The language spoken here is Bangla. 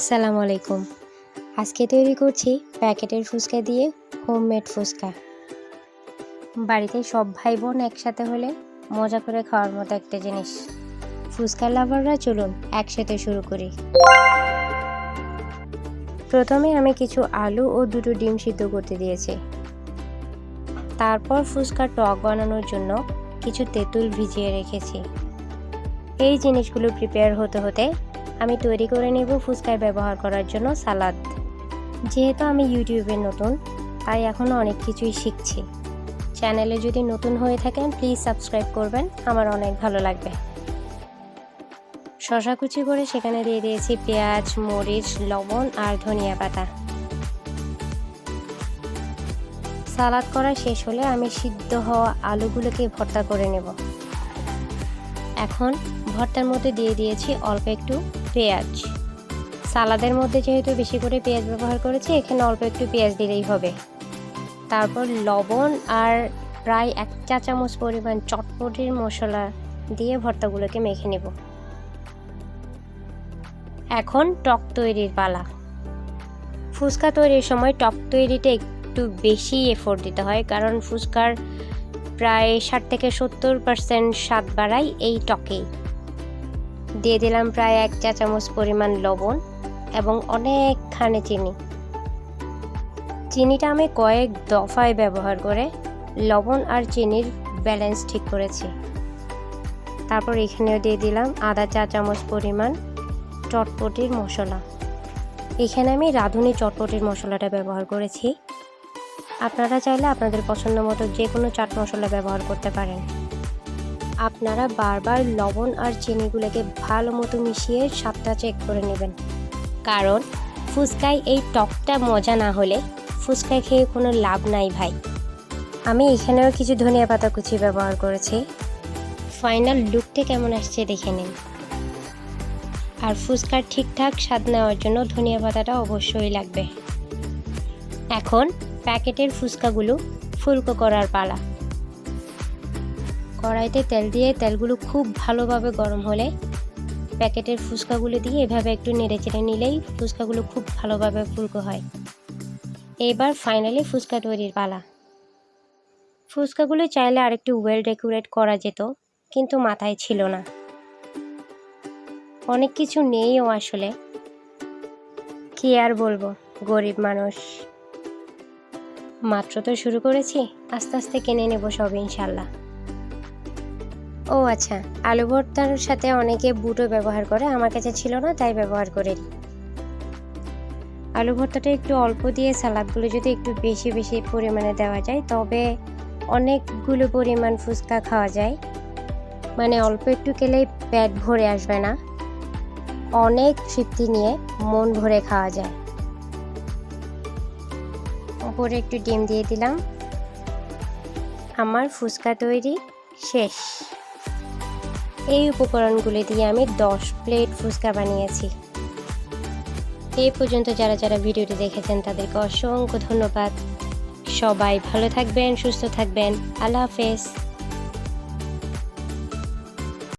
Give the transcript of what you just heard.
আসসালামু আলাইকুম। আজকে তৈরি করছি প্যাকেটের ফুচকা দিয়ে হোমমেড ফুচকা। বাড়িতে সব ভাই বোন একসাথে হলে মজা করে খাওয়ার মতো একটা জিনিস। ফুচকা লাভাররা চলুন একসাথে শুরু করি। প্রথমে আমি কিছু আলু ও দুটো ডিম সিদ্ধ করতে দিয়েছি। তারপর ফুচকার টক বানানোর জন্য কিছু তেঁতুল ভিজিয়ে রেখেছি। এই জিনিসগুলো প্রিপেয়ার হতে হতে আমি তৈরি করে নেব ফুচকায় ব্যবহার করার জন্য সালাদ। যেহেতু আমি ইউটিউবে নতুন, তাই এখনও অনেক কিছুই শিখছি। চ্যানেলে যদি নতুন হয়ে থাকেন প্লিজ সাবস্ক্রাইব করবেন, আমার অনেক ভালো লাগবে। শসা কুচি করে সেখানে দিয়ে দিয়েছি পেঁয়াজ, মরিচ, লবণ আর ধনিয়া পাতা। সালাদ করা শেষ হলে আমি সিদ্ধ হওয়া আলুগুলোকে ভর্তা করে নেব। এখন ভর্তার মধ্যে দিয়ে দিয়েছি অল্প একটু পেঁয়াজ। সালাদের মধ্যে যেহেতু বেশি করে পেঁয়াজ ব্যবহার করেছি, এখানে অল্প একটু পেঁয়াজ দিলেই হবে। তারপর লবণ আর প্রায় 1 চা চামচ পরিমাণ চটপটির মশলা দিয়ে ভর্তাগুলোকে মেখে নেব। এখন টক তৈরির পালা। ফুচকা তৈরির সময় টক তৈরিতে একটু বেশি এফোর্ট দিতে হয়, কারণ ফুচকার প্রায় 60 থেকে 70% স্বাদ বাড়ায় এই টকেই। দিয়ে দিলাম প্রায় 1 চা চামচ পরিমাণ লবণ এবং অনেকখানি চিনি। চিনিটা আমি কয়েক দফায় ব্যবহার করে লবণ আর চিনির ব্যালেন্স ঠিক করেছি। তারপর এখানেও দিয়ে দিলাম আধা চা চামচ পরিমাণ চটপটির মশলা। এখানে আমি রাঁধুনি চটপটির মশলাটা ব্যবহার করেছি। আপনারা চাইলে আপনাদের পছন্দ মতো যে কোনো চাট মশলা ব্যবহার করতে পারেন। আপনারা বারবার লবণ আর চিনিগুলোকে ভালো মতো মিশিয়ে স্বাদটা চেক করে নেবেন, কারণ ফুচকায় এই টকটা মজা না হলে ফুচকা খেয়ে কোনো লাভ নাই ভাই। আমি এখানেও কিছু ধনিয়া পাতা কুচি ব্যবহার করেছি। ফাইনাল লুকটা কেমন আসছে দেখে নিন। আর ফুচকার ঠিকঠাক স্বাদ নেওয়ার জন্য ধনিয়া পাতাটা অবশ্যই লাগবে। এখন প্যাকেটের ফুচকাগুলো ফুলকো করার পালা। কড়াইতে তেল দিয়ে তেলগুলো খুব ভালোভাবে গরম হলে প্যাকেটের ফুচকাগুলো দিয়ে এভাবে একটু নেড়েচেড়ে নিলেই ফুচকাগুলো খুব ভালোভাবে ফুলকো হয়। এবার ফাইনালি ফুচকা তৈরির পালা। ফুচকাগুলো চাইলে আরেকটু ওয়েল ডেকোরেট করা যেত, কিন্তু মাথায় ছিল না। অনেক কিছু নেইও আসলে, কি আর বলবো, গরিব মানুষ। মাত্র তো শুরু করেছি, আস্তে আস্তে কিনে নেব সব ইনশাল্লাহ। ও আচ্ছা, আলু ভর্তার সাথে অনেকে বুটও ব্যবহার করে, আমার কাছে ছিল না তাই ব্যবহার করিনি। আলু ভর্তাটা একটু অল্প দিয়ে সালাদগুলো যদি একটু বেশি বেশি পরিমাণে দেওয়া যায় তবে অনেকগুলো পরিমাণ ফুচকা খাওয়া যায়। মানে অল্প একটু খেলেই পেট ভরে আসবে না, অনেক তৃপ্তি নিয়ে মন ভরে খাওয়া যায়। উপরে একটু ডিম দিয়ে দিলাম। আমার ফুচকা তৈরি শেষ। এই উপকরণগুলি দিয়ে আমি 10 প্লেট ফুচকা বানিয়েছি। এই পর্যন্ত যারা যারা ভিডিওটি দেখেছেন তাদেরকে অসংখ্য ধন্যবাদ। সবাই ভালো থাকবেন, সুস্থ থাকবেন। আল্লাহ হাফেজ।